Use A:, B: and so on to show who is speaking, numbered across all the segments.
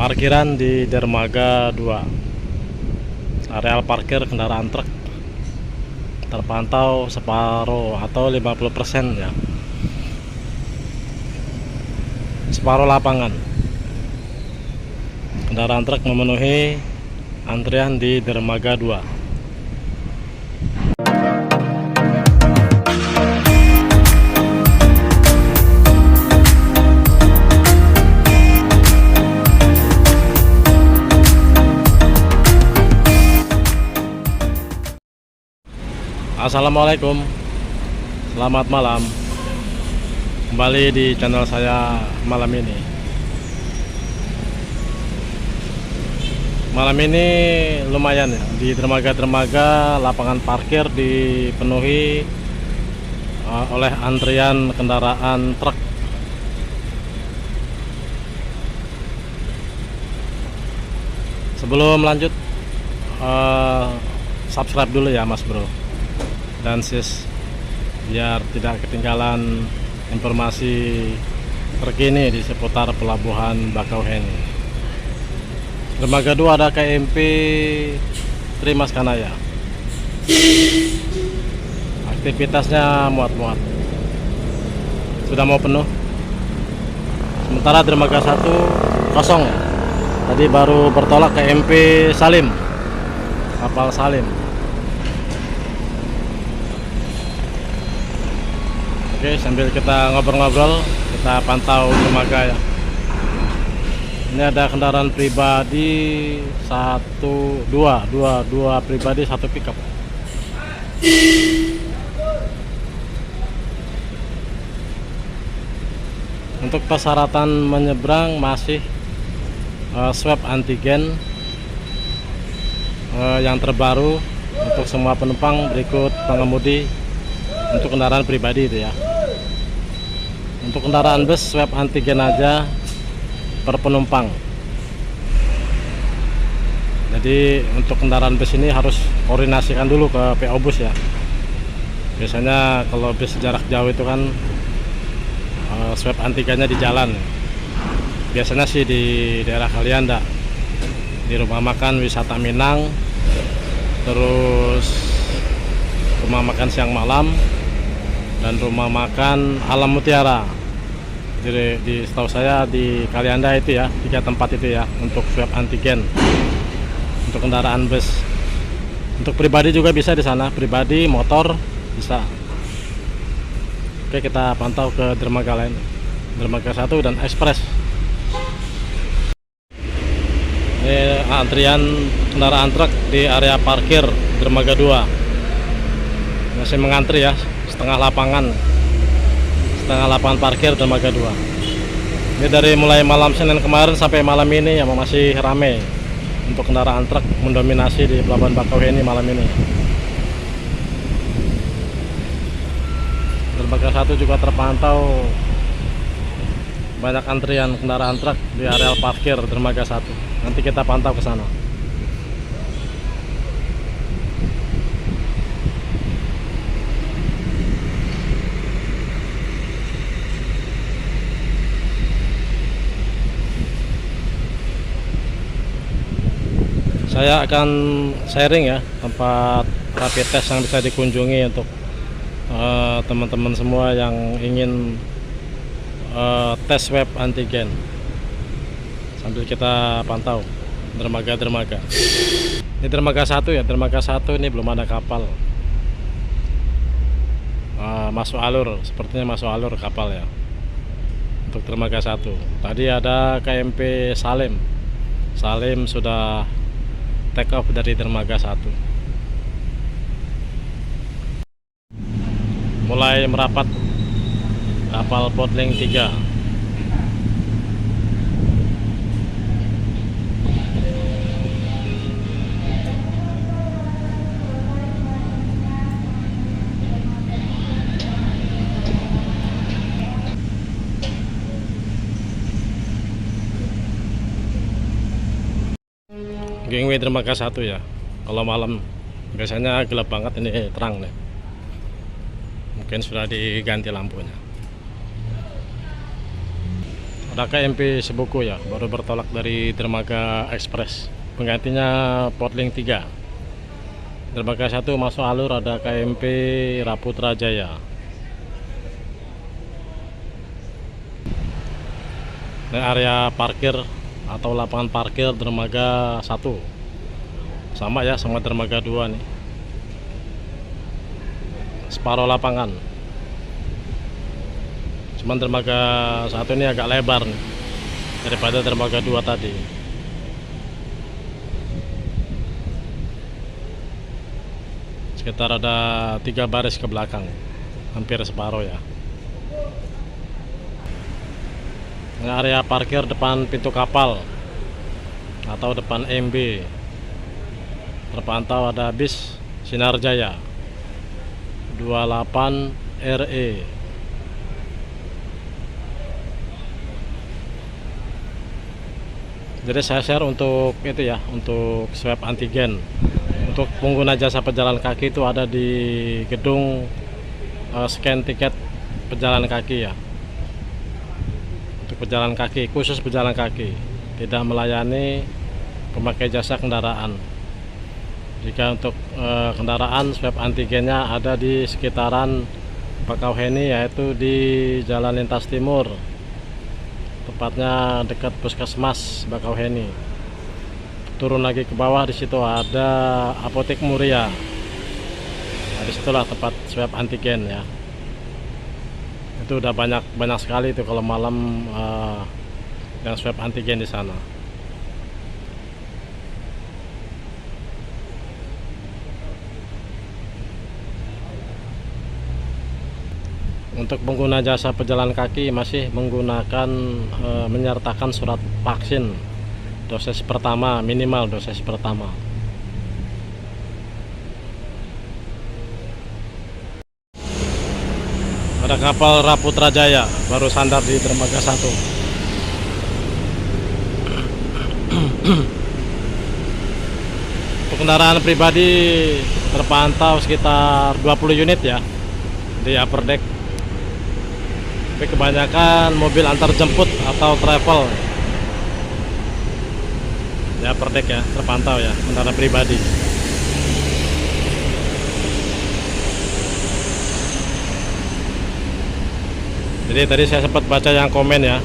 A: Parkiran di dermaga 2. Areal parkir kendaraan truk terpantau separuh atau 50% ya. Separuh lapangan. Kendaraan truk memenuhi antrian di dermaga 2. Assalamualaikum, selamat malam. Kembali di channel saya malam ini. Malam ini lumayan ya, di dermaga-dermaga lapangan parkir dipenuhi oleh antrian kendaraan truk. Sebelum lanjut, subscribe dulu ya Mas Bro dan sis, biar tidak ketinggalan informasi terkini di seputar pelabuhan Bakauheni. Dermaga 2 ada KMP Trimas Kanaya. Aktivitasnya muat-muat, sudah mau penuh. Sementara dermaga 1 kosong. Tadi baru bertolak KMP Salim, kapal Salim. Oke, sambil kita ngobrol-ngobrol, kita pantau dermaga ya. Ini ada kendaraan pribadi dua pribadi, satu pickup. Untuk persyaratan menyeberang masih swab antigen yang terbaru untuk semua penumpang berikut pengemudi. Untuk kendaraan pribadi itu ya. Untuk kendaraan bus swab antigen aja per penumpang. Jadi untuk kendaraan bus ini harus koordinasikan dulu ke PO bus ya. Biasanya kalau bus jarak jauh itu kan swab antigennya di jalan. Biasanya sih di daerah kalian enggak, di rumah makan wisata Minang, terus rumah makan siang malam, dan rumah makan Alam Mutiara. Jadi setahu saya di Kalianda itu ya, 3 tempat itu ya untuk swab antigen untuk kendaraan bus. Untuk pribadi juga bisa di sana, pribadi, motor bisa. Oke, kita pantau ke dermaga lain, dermaga 1 dan ekspres. Ini antrian kendaraan truk di area parkir dermaga 2. Masih mengantri ya, setengah lapangan parkir dermaga 2. Ini dari mulai malam Senin kemarin sampai malam ini yang masih ramai untuk kendaraan truk mendominasi di pelabuhan Bakauheni malam ini. Dermaga 1 juga terpantau banyak antrian kendaraan truk di areal parkir dermaga 1. Nanti kita pantau ke sana. Saya akan sharing ya tempat rapid test yang bisa dikunjungi untuk teman-teman semua yang ingin tes swab antigen. Sambil kita pantau dermaga-dermaga. Ini dermaga 1 ya, dermaga 1 ini belum ada kapal masuk alur, sepertinya masuk alur kapal ya. Untuk dermaga 1 tadi ada KMP Salim sudah take off dari dermaga 1. Mulai merapat kapal Potling 3. Gangway dermaga 1 ya. Kalau malam biasanya gelap banget, ini terang nih. Mungkin sudah diganti lampunya. Ada KMP Sebuku ya, baru bertolak dari Dermaga Express. Penggantinya Portlink 3. Dermaga 1 masuk alur ada KMP Raputra Jaya. Ini area parkir atau lapangan parkir Dermaga 1. Sama ya sama Dermaga 2 nih. Separuh lapangan. Cuman dermaga 1 ini agak lebar nih daripada dermaga 2 tadi. Sekitar ada 3 baris ke belakang, hampir separuh ya. Ini area parkir depan pintu kapal atau depan MB. Terpantau ada bis Sinar Jaya 28 RE. Jadi saya share untuk itu ya, untuk swab antigen. Untuk pengguna jasa pejalan kaki itu ada di gedung scan tiket pejalan kaki ya. Untuk pejalan kaki, khusus pejalan kaki, tidak melayani pemakai jasa kendaraan. Jika untuk kendaraan, swab antigennya ada di sekitaran Bakauheni, yaitu di Jalan Lintas Timur, tepatnya dekat Puskesmas Bakauheni. Turun lagi ke bawah, di situ ada Apotek Muria. Nah, disitulah tempat swab antigen ya. Itu udah banyak sekali itu kalau malam yang swab antigen di sana. Untuk pengguna jasa pejalan kaki masih menggunakan menyertakan surat vaksin dosis pertama, minimal dosis pertama. Ada kapal Raputra Jaya baru sandar di dermaga 1. Untuk kendaraan pribadi terpantau sekitar 20 unit ya di upper deck. Tapi kebanyakan mobil antar jemput atau travel ya, per deck ya, terpantau ya, kendaraan pribadi. Jadi tadi saya sempat baca yang komen ya,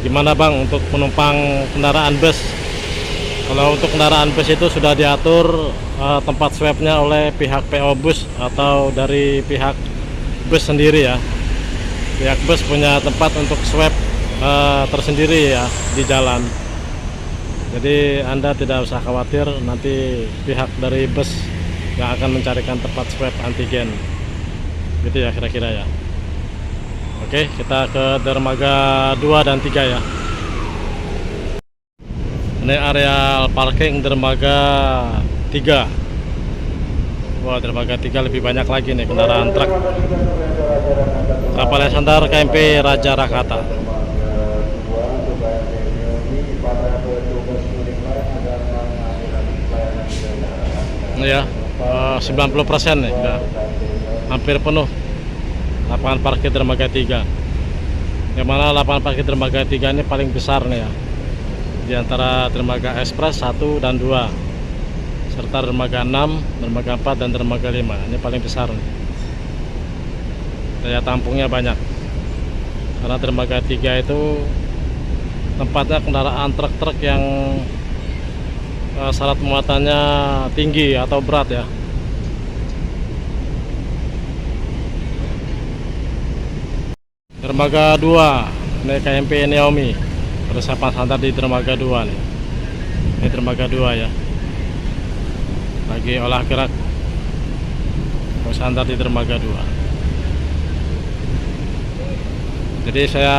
A: gimana bang untuk penumpang kendaraan bus. Kalau untuk kendaraan bus itu sudah diatur tempat swabnya oleh pihak PO bus atau dari pihak bus sendiri ya. Pihak bus punya tempat untuk swab tersendiri ya di jalan. Jadi Anda tidak usah khawatir, nanti pihak dari bus yang akan mencarikan tempat swab antigen. Gitu ya kira-kira ya. Oke, kita ke dermaga 2 dan 3 ya. Ini area parking dermaga 3. Wah, dermaga 3 lebih banyak lagi nih kendaraan truk. Kapal sandar KMP Raja Rakata. Ya, 90% nih, udah hampir penuh lapangan parkir dermaga 3. Yang mana lapangan parkir dermaga 3 ini paling besar nih ya, di antara dermaga Express 1 dan 2, serta dermaga 6, dermaga 4 dan dermaga 5. Ini paling besar nih. Daya tampungnya banyak. Karena dermaga 3 itu tempatnya kendaraan truk-truk yang syarat muatannya tinggi atau berat ya. Dermaga 2, ini KMP Naomi, persiapan sandar di dermaga 2 nih. Ini dermaga 2 ya, lagi olah gerak mau sandar di dermaga 2. Jadi saya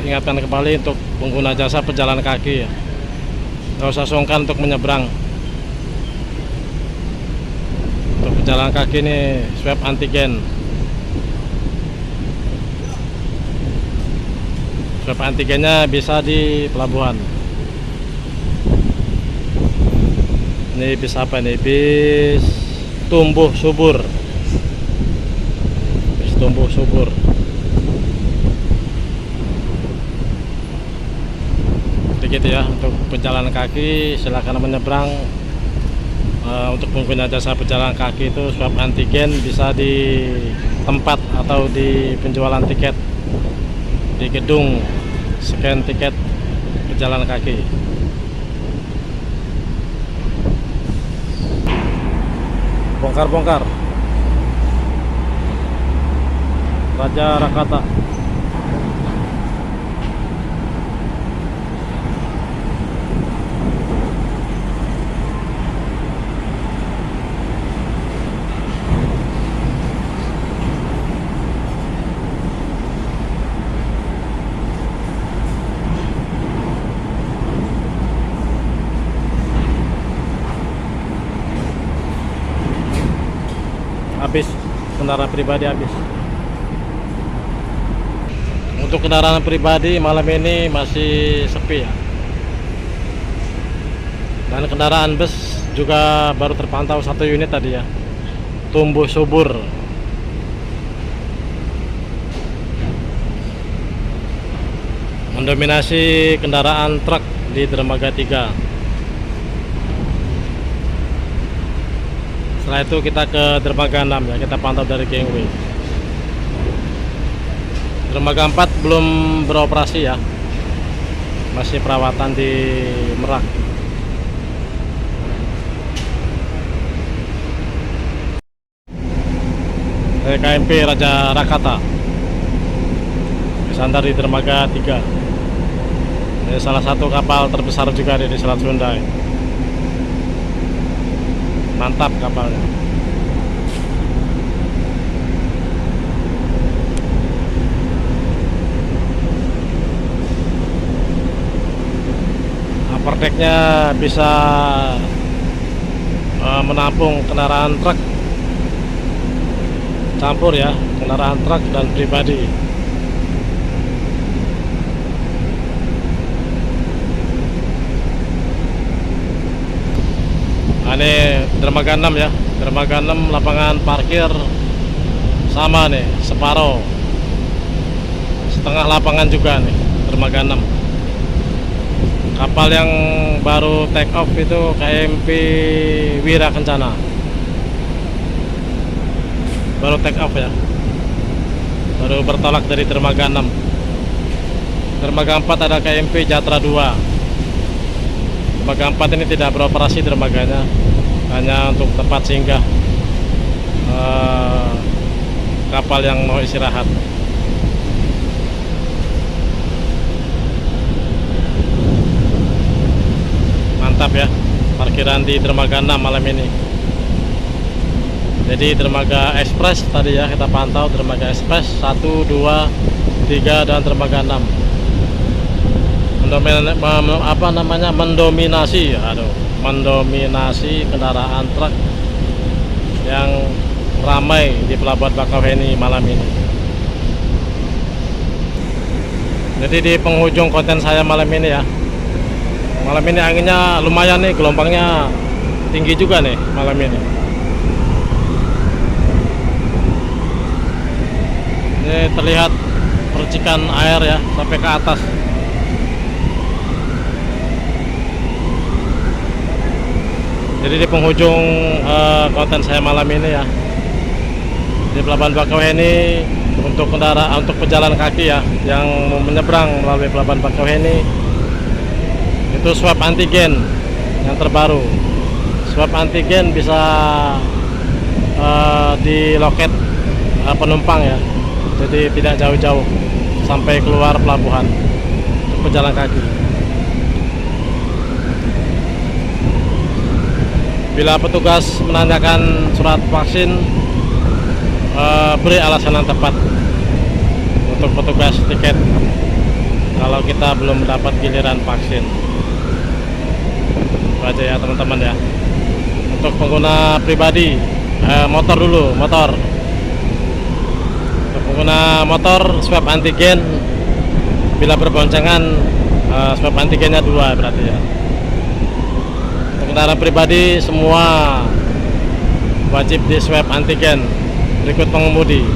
A: ingatkan kembali untuk pengguna jasa pejalan kaki ya, nggak usah sungkan untuk menyeberang. Untuk pejalan kaki ini swab antigen. Swab antigennya bisa di pelabuhan. Ini bis apa nih? Bis tumbuh subur. Bis tumbuh subur. sedikit ya, untuk pejalan kaki silakan menyeberang. Untuk pengguna jasa pejalan kaki itu swab antigen bisa di tempat atau di penjualan tiket di gedung scan tiket pejalan kaki. Bongkar-bongkar Raja Rakata. Habis, kendaraan pribadi habis. Untuk kendaraan pribadi malam ini masih sepi ya. Dan kendaraan bus juga baru terpantau 1 unit tadi ya, tumbuh subur. Mendominasi kendaraan truk di dermaga 3. Setelah itu kita ke dermaga 6 ya, kita pantau dari gangway. Dermaga 4 belum beroperasi ya, masih perawatan di Merak. KMP Raja Rakata bersandar di dermaga 3. Ini salah satu kapal terbesar juga di Selat Sunda. Mantap kapalnya. Upper decknya bisa menampung kendaraan truk campur ya, kendaraan truk dan pribadi. Ini dermaga 6 ya, dermaga 6 lapangan parkir sama nih, separuh, setengah lapangan juga nih, dermaga 6. Kapal yang baru take off itu KMP Wira Kencana, baru take off ya, baru bertolak dari dermaga 6. Dermaga 4 ada KMP Jatra 2. Dermaga 4 ini tidak beroperasi dermaganya, hanya untuk tempat singgah kapal yang mau istirahat. Mantap ya, parkiran di dermaga 6 malam ini. Jadi dermaga ekspres tadi ya kita pantau, dermaga ekspres 1, 2, 3 dan dermaga 6. Mendominasi mendominasi kendaraan truk yang ramai di Pelabuhan Bakauheni malam ini. Jadi di penghujung konten saya malam ini ya, malam ini anginnya lumayan nih, gelombangnya tinggi juga nih malam ini. Ini terlihat percikan air ya sampai ke atas. Jadi di penghujung konten saya malam ini ya, di Pelabuhan Bakauheni, untuk kendaraan, untuk pejalan kaki ya yang menyeberang melalui Pelabuhan Bakauheni, itu swab antigen yang terbaru. Swab antigen bisa di loket penumpang ya, jadi tidak jauh-jauh sampai keluar pelabuhan untuk pejalan kaki. Bila petugas menanyakan surat vaksin, beri alasan yang tepat untuk petugas tiket kalau kita belum mendapat giliran vaksin. Itu aja ya teman-teman ya. Untuk pengguna pribadi, motor dulu, motor. Untuk pengguna motor, swab antigen bila berboncengan, swab antigennya 2 berarti ya. Kendaraan pribadi semua wajib di swab antigen berikut pengemudi.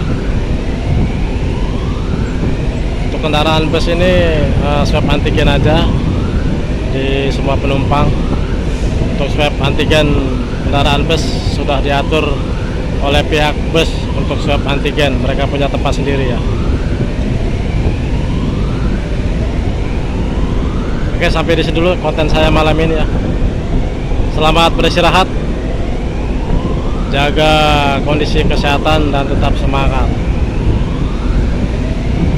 A: Untuk kendaraan bus ini swab antigen aja, Jadi semua penumpang untuk swab antigen kendaraan bus sudah diatur oleh pihak bus untuk swab antigen. Mereka punya tempat sendiri ya. Oke, sampai di sini dulu konten saya malam ini ya. Selamat beristirahat, jaga kondisi kesehatan dan tetap semangat.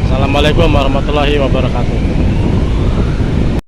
A: Assalamualaikum warahmatullahi wabarakatuh.